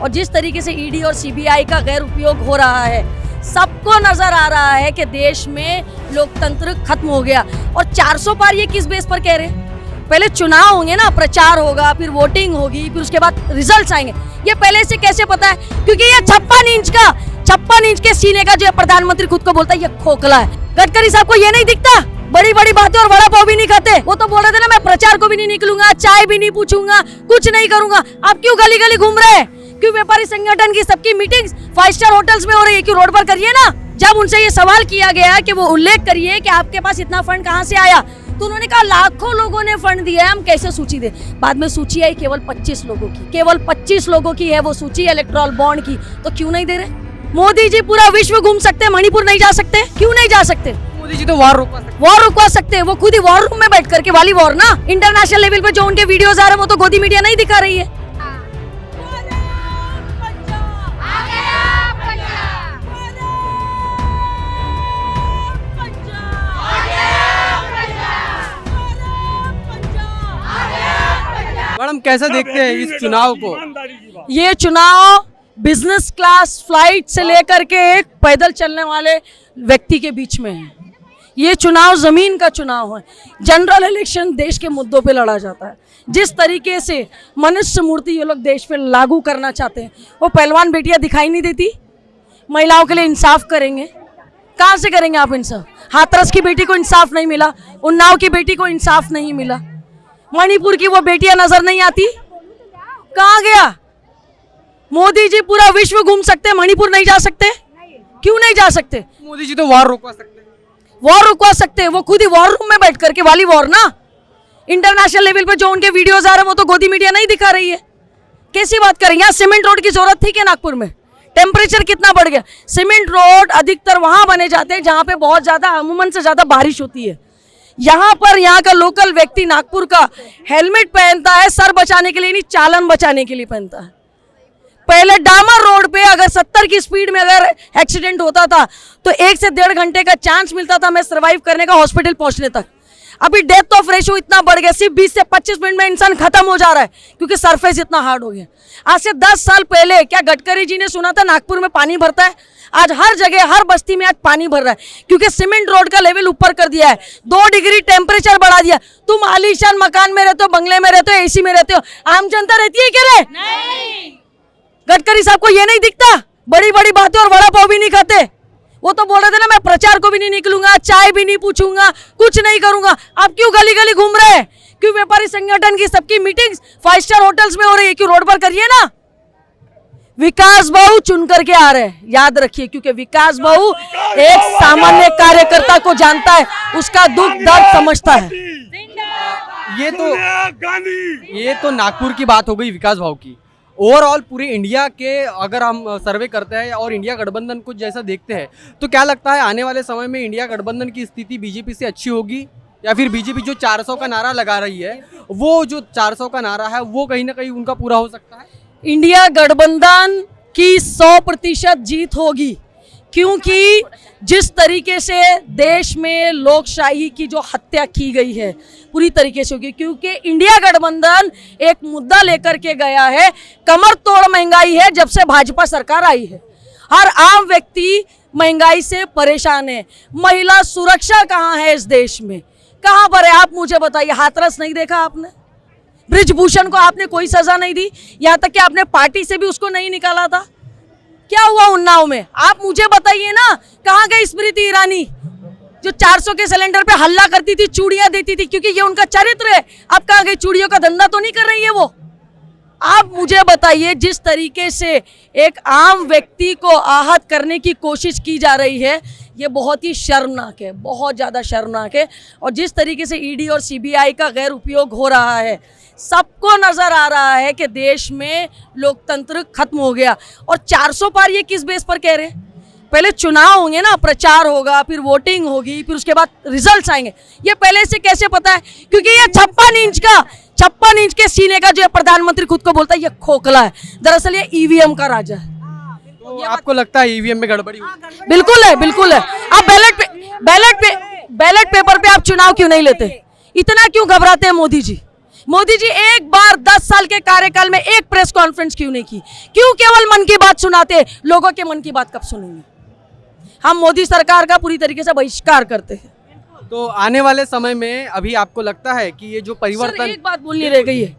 और जिस तरीके से ईडी और सीबीआई का गैर उपयोग हो रहा है, सबको नजर आ रहा है कि देश में लोकतंत्र खत्म हो गया। और 400 पार ये किस बेस पर कह रहे हैं? पहले चुनाव होंगे ना, प्रचार होगा, फिर वोटिंग होगी, फिर उसके बाद रिजल्ट्स आएंगे। ये पहले से कैसे पता है? क्योंकि ये 56 इंच के सीने का जो प्रधानमंत्री खुद को बोलता है, ये खोखला है। गडकरी साहब को ये नहीं दिखता? बड़ी बड़ी बातें और वड़ा पाव भी नहीं खाते। वो तो बोल रहे थे ना, मैं प्रचार को भी नहीं निकलूंगा, चाय भी नहीं पूछूंगा, कुछ नहीं करूंगा। आप क्यों गली गली घूम रहे हैं? क्यों व्यापारी संगठन की सबकी मीटिंग्स 5 स्टार होटल्स में हो रही है? क्यों रोड पर करिए ना। जब उनसे ये सवाल किया गया कि वो उल्लेख करिए कि आपके पास इतना फंड कहाँ से आया, तो उन्होंने कहा लाखों लोगों ने फंड दिया है, हम कैसे सूची दे। बाद में सूची आई केवल 25 लोगों की, केवल 25 लोगों की है वो सूची इलेक्टोरल बॉन्ड की। तो क्यों नहीं दे रहे? मोदी जी पूरा विश्व घूम सकते, मणिपुर नहीं जा सकते? क्यों नहीं जा सकते? मोदी जी तो वॉर रुकवा सकते हैं। वो खुद ही वॉर रूम में बैठ करके, वाली वॉर ना, इंटरनेशनल लेवल पे जो उनके वीडियोस आ रहे हैं वो तो गोदी मीडिया नहीं दिखा रही है। मैडम कैसे देखते हैं इस चुनाव को? ये चुनाव बिजनेस क्लास फ्लाइट से लेकर के एक पैदल चलने वाले व्यक्ति के बीच में है। ये चुनाव जमीन का चुनाव है। जनरल इलेक्शन देश के मुद्दों पे लड़ा जाता है। जिस तरीके से मनुष्य मूर्ति ये लोग देश पे लागू करना चाहते हैं, वो पहलवान बेटियां दिखाई नहीं देती? महिलाओं के लिए इंसाफ करेंगे? कहाँ से करेंगे आप इंसाफ? हाथरस की बेटी को इंसाफ नहीं मिला, उन्नाव की बेटी को इंसाफ नहीं मिला, मणिपुर की वो बेटियां नजर नहीं आती? कहाँ गया? मोदी जी पूरा विश्व घूम सकते, मणिपुर नहीं जा सकते? क्यों नहीं जा सकते? मोदी जी तो वॉर रुकवा सकते हैं। वो खुद ही वॉर रूम में बैठ करके, वाली वॉर ना, इंटरनेशनल लेवल पे जो उनके वीडियोस आ रहे हैं वो तो गोदी मीडिया नहीं दिखा रही है। कैसी बात करेंगे? यहाँ सीमेंट रोड की जरूरत थी क्या? नागपुर में टेम्परेचर कितना बढ़ गया। सीमेंट रोड अधिकतर वहां बने जाते हैं जहां पे बहुत ज्यादा, अमूमन से ज्यादा बारिश होती है। यहाँ पर यहाँ का लोकल व्यक्ति नागपुर का हेलमेट पहनता है सर बचाने के लिए, नहीं चालन बचाने के लिए पहनता है। पहले डामर रोड पे अगर 70 की स्पीड में अगर एक्सीडेंट होता था तो 1 से 1.5 घंटे का चांस मिलता था मैं सरवाइव करने का हॉस्पिटल पहुंचने तक। अभी डेथ ऑफ रेशियो इतना बढ़ गया, सिर्फ 20 से 25 मिनट में इंसान खत्म हो जा रहा है क्योंकि सरफेस इतना हार्ड हो गया। आज से 10 साल पहले क्या गडकरी जी ने सुना था नागपुर में पानी भरता है? आज हर जगह, हर बस्ती में आज पानी भर रहा है क्योंकि सीमेंट रोड का लेवल ऊपर कर दिया है, 2 डिग्री टेम्परेचर बढ़ा दिया। तुम आलीशान मकान में रहते हो, बंगले में रहते हो, एसी में रहते हो, आम जनता रहती है क्या रे? नहीं। गडकरी साहब को ये नहीं दिखता? बड़ी बड़ी बातें और वड़ा पाव भी नहीं खाते। वो तो बोल रहे थे ना, मैं प्रचार को भी नहीं निकलूंगा, चाय भी नहीं पूछूंगा, कुछ नहीं करूंगा। आप क्यों गली गली घूम रहे हैं? क्यों व्यापारी संगठन की सबकी मीटिंग्स 5 स्टार होटल्स में हो रही है? क्यों रोड पर करिए ना। विकास बाबू चुन करके आ रहे हैं, याद रखिए, क्योंकि विकास बाबू एक सामान्य कार्यकर्ता को जानता है, उसका दुख दर्द समझता है। ये तो नागपुर की बात हो गई विकास भाव की। ओवरऑल पूरे इंडिया के अगर हम सर्वे करते हैं और इंडिया गठबंधन को जैसा देखते हैं, तो क्या लगता है आने वाले समय में इंडिया गठबंधन की स्थिति बीजेपी से अच्छी होगी, या फिर बीजेपी जो 400 का नारा लगा रही है, वो जो 400 का नारा है वो कहीं ना कहीं उनका पूरा हो सकता है? इंडिया गठबंधन की 100% जीत होगी, क्योंकि जिस तरीके से देश में लोकशाही की जो हत्या की गई है पूरी तरीके से होगी। क्योंकि इंडिया गठबंधन एक मुद्दा लेकर के गया है, कमर तोड़ महंगाई है जब से भाजपा सरकार आई है। हर आम व्यक्ति महंगाई से परेशान है। महिला सुरक्षा कहाँ है इस देश में? कहाँ पर है? आप मुझे बताइए। हाथरस नहीं देखा आपने? ब्रिजभूषण को आपने कोई सजा नहीं दी, यहाँ तक कि आपने पार्टी से भी उसको नहीं निकाला था। क्या हुआ उन्नाव में? आप मुझे बताइए ना, कहाँ गई स्मृति ईरानी जो 400 के सिलेंडर पे हल्ला करती थी, चूड़ियां देती थी, क्योंकि ये उनका चरित्र है। अब कहाँ गई? चूड़ियों का धंधा तो नहीं कर रही है वो। आप मुझे बताइए, जिस तरीके से एक आम व्यक्ति को आहत करने की कोशिश की जा रही है, ये बहुत ही शर्मनाक है, बहुत ज़्यादा शर्मनाक है। और जिस तरीके से ईडी और सीबीआई का गैर उपयोग हो रहा है, सबको नजर आ रहा है कि देश में लोकतंत्र खत्म हो गया। और 400 पार ये किस बेस पर कह रहे हैं? पहले चुनाव होंगे ना, प्रचार होगा, फिर वोटिंग होगी, फिर उसके बाद रिजल्ट्स आएंगे। ये पहले से कैसे पता है? क्योंकि ये 56 इंच के सीने का जो प्रधानमंत्री खुद को बोलता है, ये खोखला है। दरअसल ये ईवीएम का राजा है। तो आपको लगता है ईवीएम में गड़बड़ी हुई? बिल्कुल है, बिल्कुल है। आप बैलेट पेपर पे आप चुनाव क्यों नहीं लेते? इतना क्यों घबराते हैं मोदी जी? मोदी जी एक बार 10 साल के कार्यकाल में एक प्रेस कॉन्फ्रेंस क्यों नहीं की? क्यों केवल मन की बात सुनाते? लोगों के मन की बात कब सुनेंगे? हम मोदी सरकार का पूरी तरीके से बहिष्कार करते हैं। तो आने वाले समय में अभी आपको लगता है कि ये जो सर, परिवर्तन एक बात बोलनी रह गई है,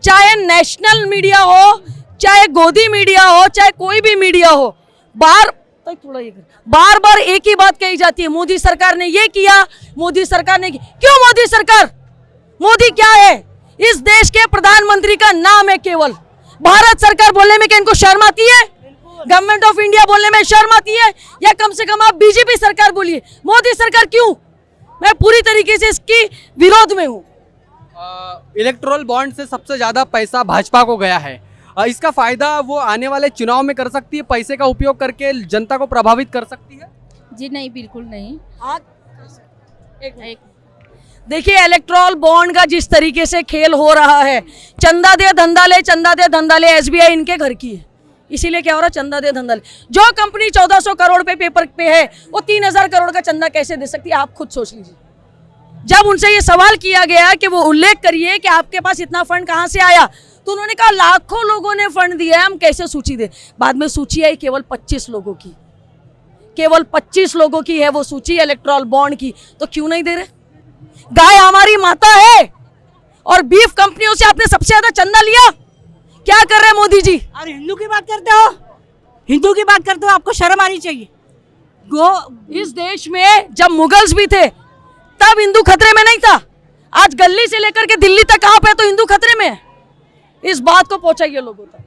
चाहे नेशनल मीडिया हो, चाहे गोदी मीडिया हो, चाहे कोई भी मीडिया हो, बार बार एक ही बात कही जाती है, मोदी सरकार ने ये किया, मोदी सरकार ने क्यों? मोदी सरकार, मोदी क्या है? इस देश के प्रधानमंत्री का नाम है केवल। भारत सरकार बोलने में क्या इनको शर्म आती है? गवर्नमेंट ऑफ इंडिया बोलने में शर्म आती है? या कम से कम आप बीजेपी सरकार बोलिए, मोदी सरकार क्यों? मैं पूरी तरीके से इसकी विरोध में हूँ। इलेक्टोरल बॉन्ड से सबसे ज्यादा पैसा भाजपा को गया है। इसका फायदा वो आने वाले चुनाव में कर सकती है, पैसे का उपयोग करके जनता को प्रभावित कर सकती है? जी नहीं, बिल्कुल नहीं। देखिए, इलेक्टोरल बॉन्ड का जिस तरीके से खेल हो रहा है, चंदा दे धंधा ले, चंदा दे धंधा ले, एसबीआई इनके घर की है, इसीलिए क्या हो रहा है? चंदा दे धंधा ले। जो कंपनी 1400 करोड़ पे पेपर पे है, वो 3000 करोड़ का चंदा कैसे दे सकती है? आप खुद सोच लीजिए। जब उनसे ये सवाल किया गया कि वो उल्लेख करिए कि आपके पास इतना फंड कहाँ से आया, तो उन्होंने कहा लाखों लोगों ने फंड दिया है, हम कैसे सूची दे? बाद में सूची आई केवल 25 लोगों की, केवल 25 लोगों की है वो सूची इलेक्टोरल बॉन्ड की। तो क्यों नहीं दे रहे? गाय हमारी माता है और बीफ कंपनियों से आपने सबसे ज्यादा चंदा लिया। क्या कर रहे हैं मोदी जी? अरे हिंदू की बात करते हो, हिंदू की बात करते हो, आपको शर्म आनी चाहिए। इस देश में जब मुगल्स भी थे तब हिंदू खतरे में नहीं था। आज गली से लेकर के दिल्ली तक आप है तो हिंदू खतरे में है। इस बात को पहुंचाइए लोगों तक।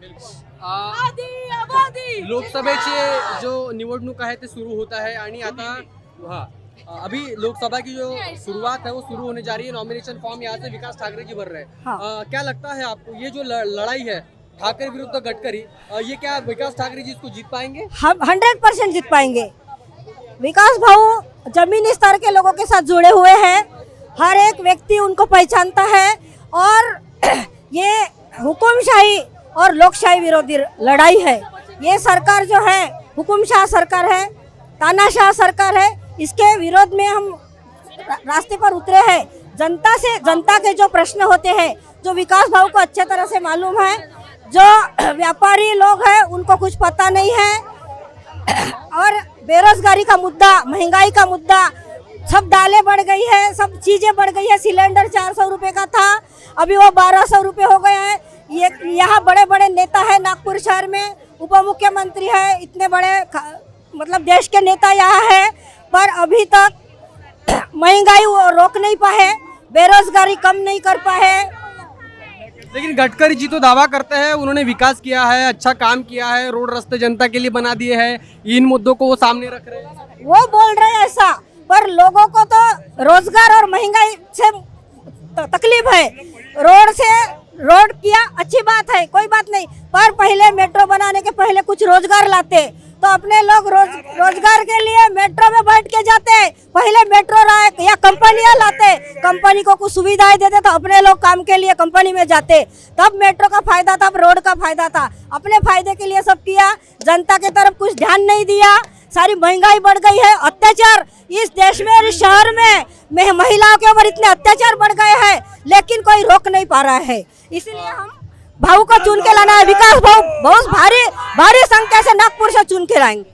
लोकसभेचे जो निवडणूक आहे ते सुरू होत आहे आणि आता अभी लोकसभा की जो शुरुआत है वो शुरू होने जा रही है। नॉमिनेशन फॉर्म यहाँ से विकास ठाकरे जी भर रहे हैं। क्या लगता है आपको ये जो लड़ाई है ठाकरे विरुद्ध गडकरी, ये क्या विकास ठाकरे जी इसको जीत पाएंगे? हम 100% जीत पाएंगे। विकास भाऊ जमीनी स्तर के लोगों के साथ जुड़े हुए हैं, हर एक व्यक्ति उनको पहचानता है और ये हुकुमशाही और लोकशाही विरोधी लड़ाई है। ये सरकार जो है हुकुमशाह सरकार है, तानाशाह सरकार है, इसके विरोध में हम रास्ते पर उतरे हैं। जनता के जो प्रश्न होते हैं, जो विकास भाव को अच्छे तरह से मालूम है, जो व्यापारी लोग हैं उनको कुछ पता नहीं है, और बेरोजगारी का मुद्दा, महंगाई का मुद्दा, सब दालें बढ़ गई है, सब चीज़ें बढ़ गई है। सिलेंडर 400 रुपये का था, अभी वो 1200 रुपये हो गया है। ये यहाँ बड़े बड़े नेता है, नागपुर शहर में उप मुख्यमंत्री है, इतने बड़े मतलब देश के नेता यहाँ है, पर अभी तक महंगाई वो रोक नहीं पाए, बेरोजगारी कम नहीं कर पाए। लेकिन गडकरी जी तो दावा करते हैं उन्होंने विकास किया है, अच्छा काम किया है, रोड रास्ते जनता के लिए बना दिए हैं, इन मुद्दों को वो सामने रख रहे हैं। वो बोल रहे हैं ऐसा, पर लोगों को तो रोजगार और महंगाई से तकलीफ है। रोड किया अच्छी बात है, कोई बात नहीं, पर पहले मेट्रो बनाने के पहले कुछ रोजगार लाते तो अपने लोग रोजगार के लिए मेट्रो में बैठ के जाते। पहले मेट्रो या कंपनियां लाते, कंपनी को कुछ सुविधाएं देते तो अपने लोग काम के लिए कंपनी में जाते, तब मेट्रो का फायदा था, अब रोड का फायदा था। अपने फायदे के लिए सब किया, जनता की तरफ कुछ ध्यान नहीं दिया। सारी महंगाई बढ़ गई है, अत्याचार इस देश में और इस शहर में महिलाओं के ऊपर इतने अत्याचार बढ़ गए हैं, लेकिन कोई रोक नहीं पा रहा है। इसलिए हम भाऊ को चुन के लाना है। विकास भाऊ बहुत भारी संख्या से नागपुर से चुन के लाएंगे।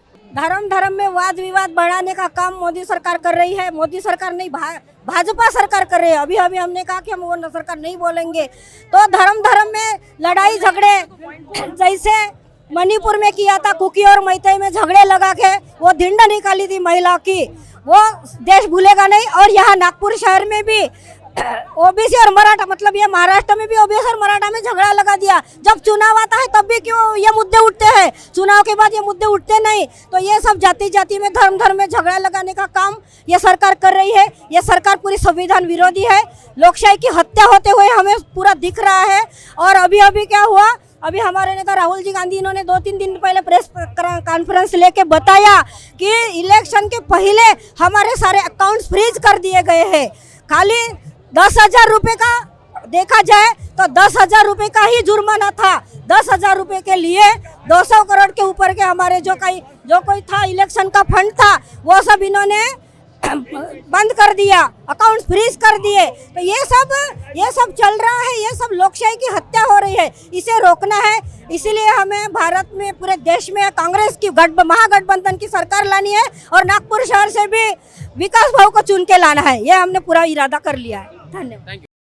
धर्म में वाद विवाद बढ़ाने का काम मोदी सरकार कर रही है। मोदी सरकार नहीं, भाजपा सरकार कर रही है। अभी हमने कहा कि हम वो सरकार नहीं बोलेंगे। तो धर्म में लड़ाई झगड़े जैसे मणिपुर में किया था, कुकी और मैतेई में झगड़े लगा के वो धिंड निकाली थी महिला की, वो देश भूलेगा नहीं। और यहाँ नागपुर शहर में भी ओबीसी और मराठा, मतलब ये महाराष्ट्र में भी ओबीसी और मराठा में झगड़ा लगा दिया। जब चुनाव आता है तब भी क्यों ये मुद्दे उठते हैं, चुनाव के बाद ये मुद्दे उठते नहीं। तो ये सब जाति में धर्म में झगड़ा लगाने का काम ये सरकार कर रही है। ये सरकार पूरी संविधान विरोधी है। लोकशाही की हत्या होते हुए हमें पूरा दिख रहा है। और अभी क्या हुआ, अभी हमारे नेता राहुल जी गांधी इन्होंने 2-3 दिन पहले प्रेस कॉन्फ्रेंस लेके बताया कि इलेक्शन के पहले हमारे सारे अकाउंट्स फ्रीज कर दिए गए हैं। खाली 10,000 रुपये का देखा जाए तो 10,000 रुपये का ही जुर्माना था। 10,000 रुपये के लिए 200 करोड़ के ऊपर के हमारे जो कोई था इलेक्शन का फंड था, वो सब इन्होंने बंद कर दिया, अकाउंट फ्रीज कर दिए। तो ये सब चल रहा है, ये सब लोकशाही की हत्या हो रही है, इसे रोकना है। इसीलिए हमें भारत में पूरे देश में कांग्रेस की महागठबंधन की सरकार लानी है और नागपुर शहर से भी विकास भाऊ को चुन के लाना है। ये हमने पूरा इरादा कर लिया है। धन्यवाद। Thank you.